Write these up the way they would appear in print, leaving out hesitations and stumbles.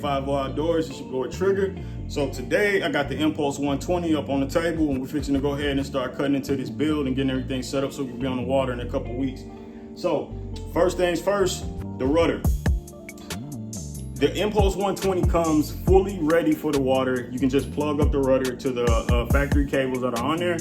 5-0 outdoors. It's your boy Trigger. So today I got the Impulse 120 up on the table, and we're fixing to go ahead and start cutting into this build and getting everything set up so we can be on the water in a couple weeks. So first things first, the rudder. The Impulse 120 comes fully ready for the water. You can just plug up the rudder to the factory cables that are on there.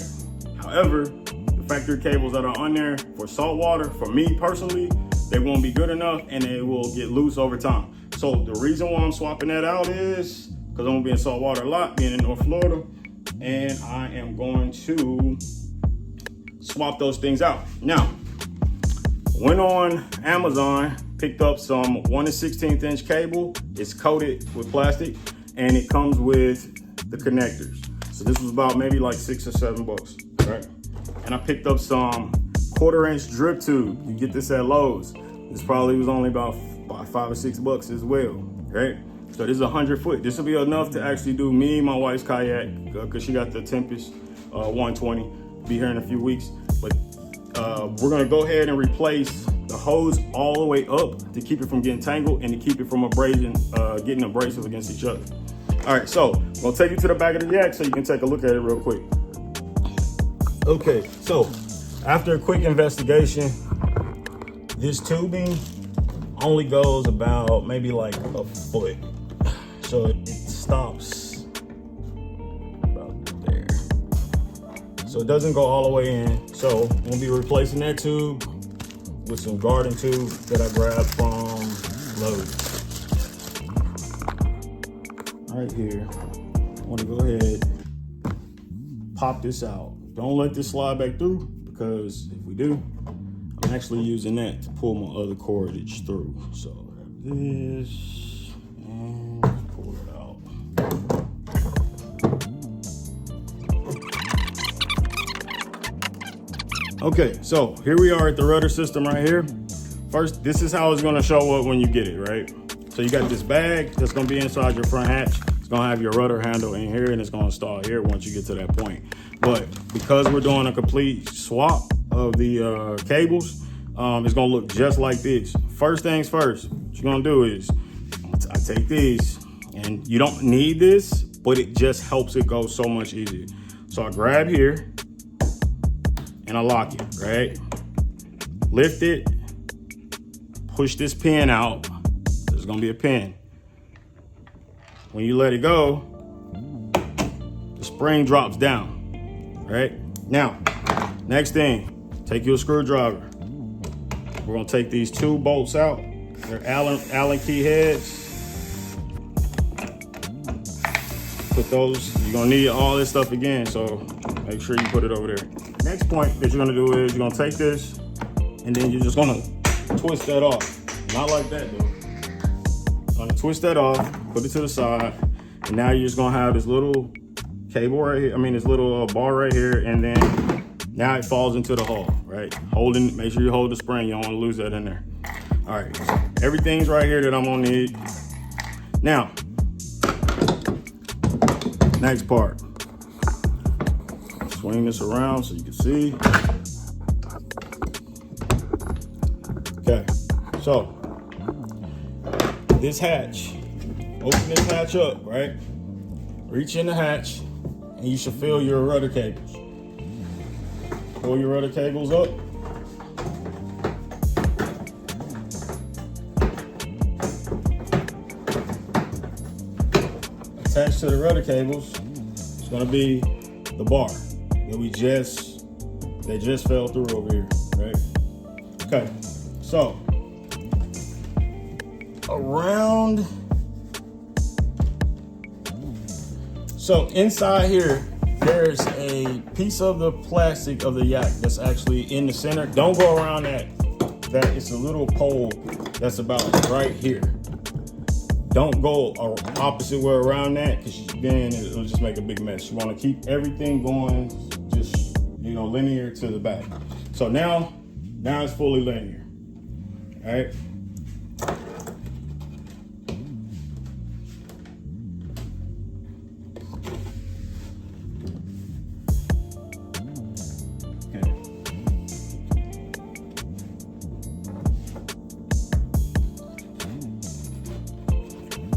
However, the factory cables that are on there for salt water, for me personally, they won't be good enough and they will get loose over time. So the reason why I'm swapping that out is because I'm gonna be in salt water a lot, being in North Florida, and I am going to swap those things out. Now, went on Amazon, picked up some 1/16 inch cable. It's coated with plastic and it comes with the connectors. So this was about maybe like $6 or $7, right? And I picked up some 1/4 inch drip tube. You get this at Lowe's. This probably was only about $5 or $6 as well, right? So this is 100 foot. This will be enough to actually do me and my wife's kayak because she got the Tempest 120. Be here in a few weeks. But we're gonna go ahead and replace the hose all the way up to keep it from getting tangled and to keep it from getting abrasive against each other. All right, so I'm gonna take you to the back of the yak so you can take a look at it real quick. Okay, so after a quick investigation, this tubing only goes about maybe like a foot. So it stops about there. So it doesn't go all the way in. So I'm gonna be replacing that tube with some garden tube that I grabbed from Lowe's. Right here, I wanna go ahead, pop this out. Don't let this slide back through because if we do, I'm actually using that to pull my other cordage through. So grab this and pull it out. Okay, so here we are at the rudder system right here. First, this is how it's gonna show up when you get it, right? So you got this bag that's gonna be inside your front hatch. It's gonna have your rudder handle in here and it's gonna stall here once you get to that point. But because we're doing a complete swap of the cables, it's gonna look just like this. First things first, what you're gonna do is, I take these, and you don't need this, but it just helps it go so much easier. So I grab here, and I lock it, right? Lift it, push this pin out. There's gonna be a pin. When you let it go, the spring drops down, right? Now, next thing, take your screwdriver. We're gonna take these 2 bolts out. They're Allen key heads. Put those, you're gonna need all this stuff again, so make sure you put it over there. Next point that you're gonna do is you're gonna take this and then you're just gonna twist that off. Not like that though. You're gonna twist that off, put it to the side, and now you're just gonna have this little cable right here, this little bar right here, and then now it falls into the hole, right? Make sure you hold the spring, you don't wanna lose that in there. All right, so everything's right here that I'm gonna need. Now, next part. Swing this around so you can see. Okay, so this hatch, open this hatch up, right? Reach in the hatch and you should feel your rudder cables. Pull your rudder cables up. Attached to the rudder cables is gonna be the bar that they just fell through over here, right? Okay, so inside here, there's a piece of the plastic of the yak that's actually in the center. Don't go around that. It's a little pole that's about right here. Don't go opposite way around that because then it'll just make a big mess. You want to keep everything going just, linear to the back. So now it's fully linear, all right?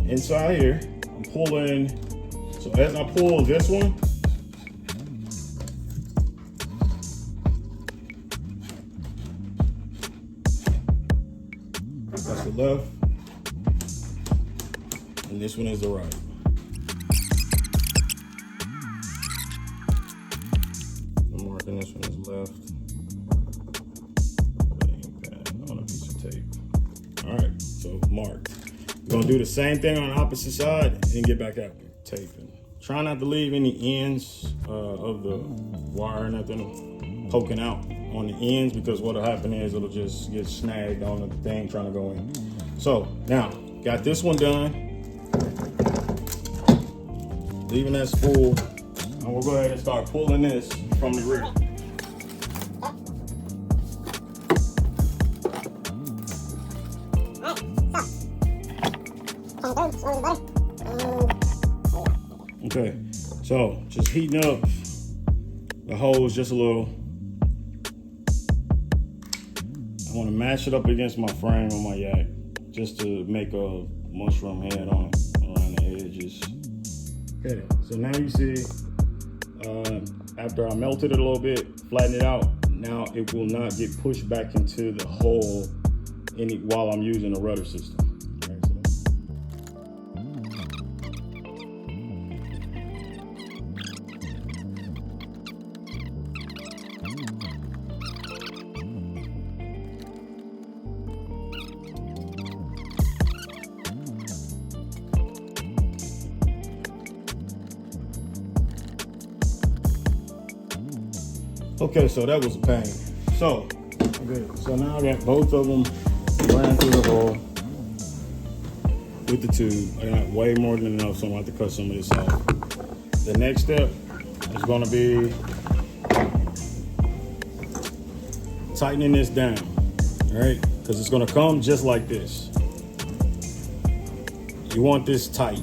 inside here, I'm pulling. So as I pull this one, that's the left, and this one is the right. I'm marking this one as left. On a piece of tape. All right, so marked. We're gonna do the same thing on the opposite side and get back out there, taping. Try not to leave any ends of the wire, nothing poking out on the ends, because what'll happen is it'll just get snagged on the thing trying to go in. So now, got this one done. Leaving that spool, and we'll go ahead and start pulling this from the rear. Okay, so just heating up the hose just a little. I want to mash it up against my frame on my yak just to make a mushroom head on it around the edges. Okay, so now you see, after I melted it a little bit, flattened it out, now it will not get pushed back into the hole while I'm using the rudder system. Okay, so that was a pain. So, good. So now I got both of them ran through the hole with the tube. I got way more than enough, so I'm going to have to cut some of this off. The next step is going to be tightening this down, all right? Because it's going to come just like this. You want this tight.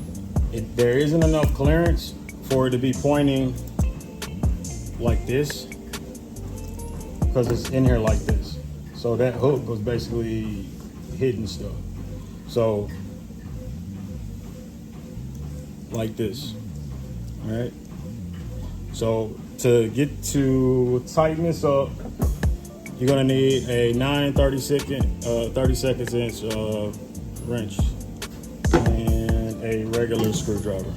There isn't enough clearance for it to be pointing like this, because it's in here like this. So that hook was basically hidden stuff. So, like this, all right? So to get to tighten this up, you're gonna need a 30 seconds inch wrench and a regular screwdriver.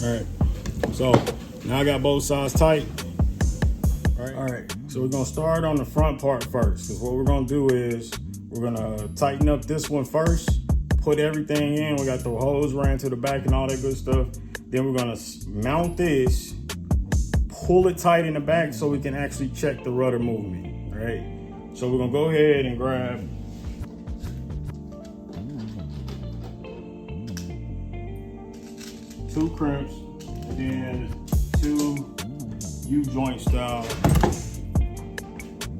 Alright, so now I got both sides tight. Alright, so we're gonna start on the front part first, because what we're gonna do is we're gonna tighten up this one first, put everything in. We got the hose ran to the back and all that good stuff. Then we're gonna mount this, pull it tight in the back so we can actually check the rudder movement. Alright, so we're gonna go ahead and grab two crimps and then two U-joint style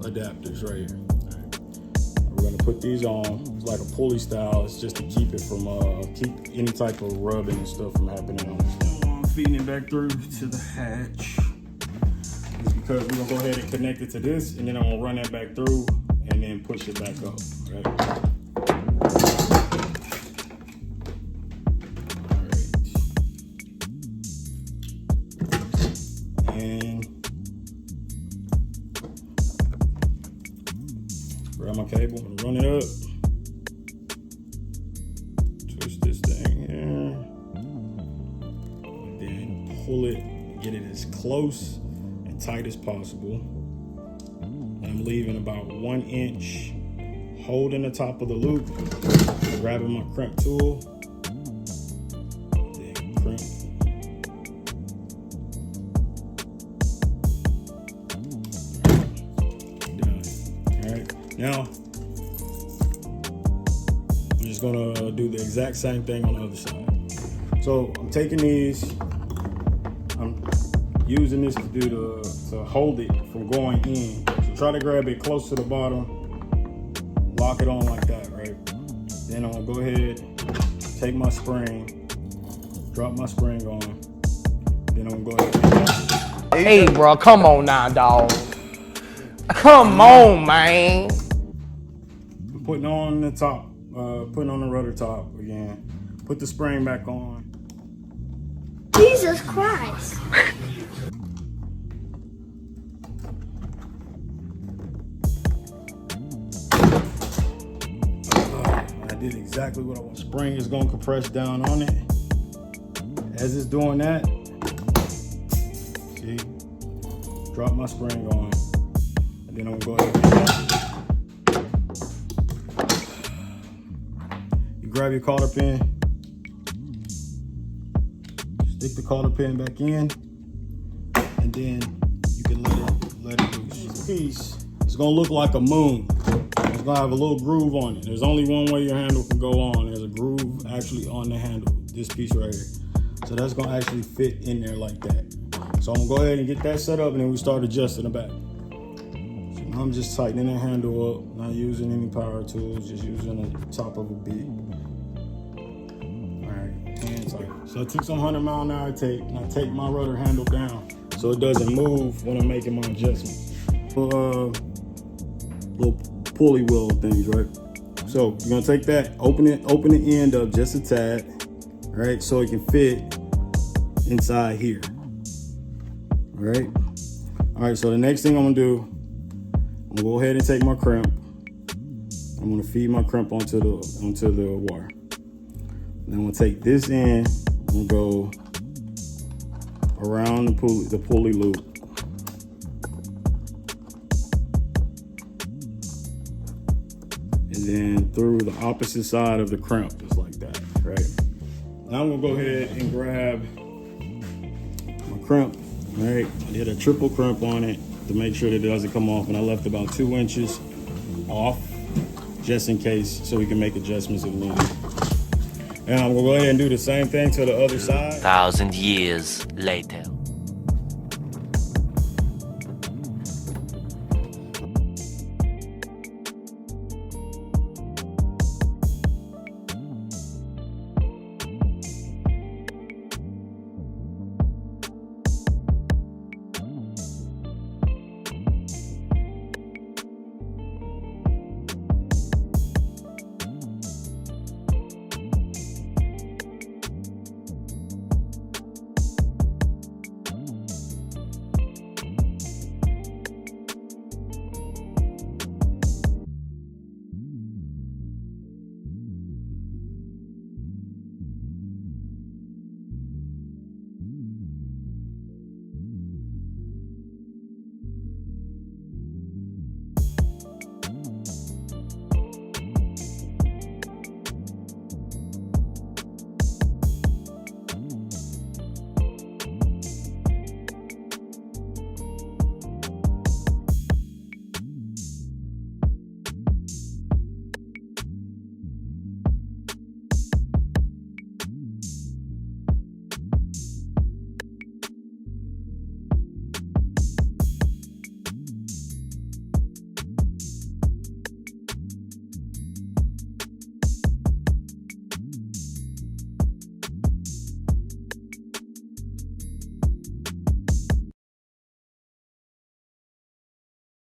adapters right here. Right. We're gonna put these on. It's like a pulley style. It's just to keep it from keep any type of rubbing and stuff from happening on this. I'm feeding it back through to the hatch. It's because we're gonna go ahead and connect it to this, and then I'm gonna run that back through and then push it back up. Right. Grab my cable and run it up. Twist this thing here. And then pull it, get it as close and tight as possible. And I'm leaving about 1 inch holding the top of the loop. Grabbing my crimp tool. Then crimp. Now, I'm just gonna do the exact same thing on the other side. So I'm taking these, I'm using this to hold it from going in. So try to grab it close to the bottom, lock it on like that, right? Then I'm gonna go ahead, take my spring, drop my spring on. Then I'm gonna go ahead. Hey, bro, come on now, dog. Come on, man. I'm putting on the top, putting on the rudder top again. Put the spring back on. Jesus Christ. I did exactly what I want. Spring is gonna compress down on it. As it's doing that, see, drop my spring on. And then I'm gonna go ahead and you grab your cotter pin, stick the cotter pin back in, and then you can let it loose. This piece is gonna look like a moon. It's gonna have a little groove on it. There's only one way your handle can go on. There's a groove actually on the handle, this piece right here. So that's gonna actually fit in there like that. So I'm gonna go ahead and get that set up and then we start adjusting the back. So now I'm just tightening the handle up, not using any power tools, just using the top of a bit. All right, hand tight. So I took some 100-mile-an-hour tape and I take my rudder handle down so it doesn't move when I'm making my adjustments. Little pulley wheel things, right? So you're gonna take that, open the end up just a tad, right? So it can fit inside here. All right, so the next thing I'm gonna do, I'm gonna go ahead and take my crimp. I'm gonna feed my crimp onto the wire. Then I'm gonna take this end and go around the pulley loop. And then through the opposite side of the crimp, just like that, right? Now I'm gonna go ahead and grab my crimp, right? I did a triple crimp on it to make sure that it doesn't come off, and I left about 2 inches off just in case so we can make adjustments if needed. And I'm gonna go ahead and do the same thing to the other side. 1,000 years later.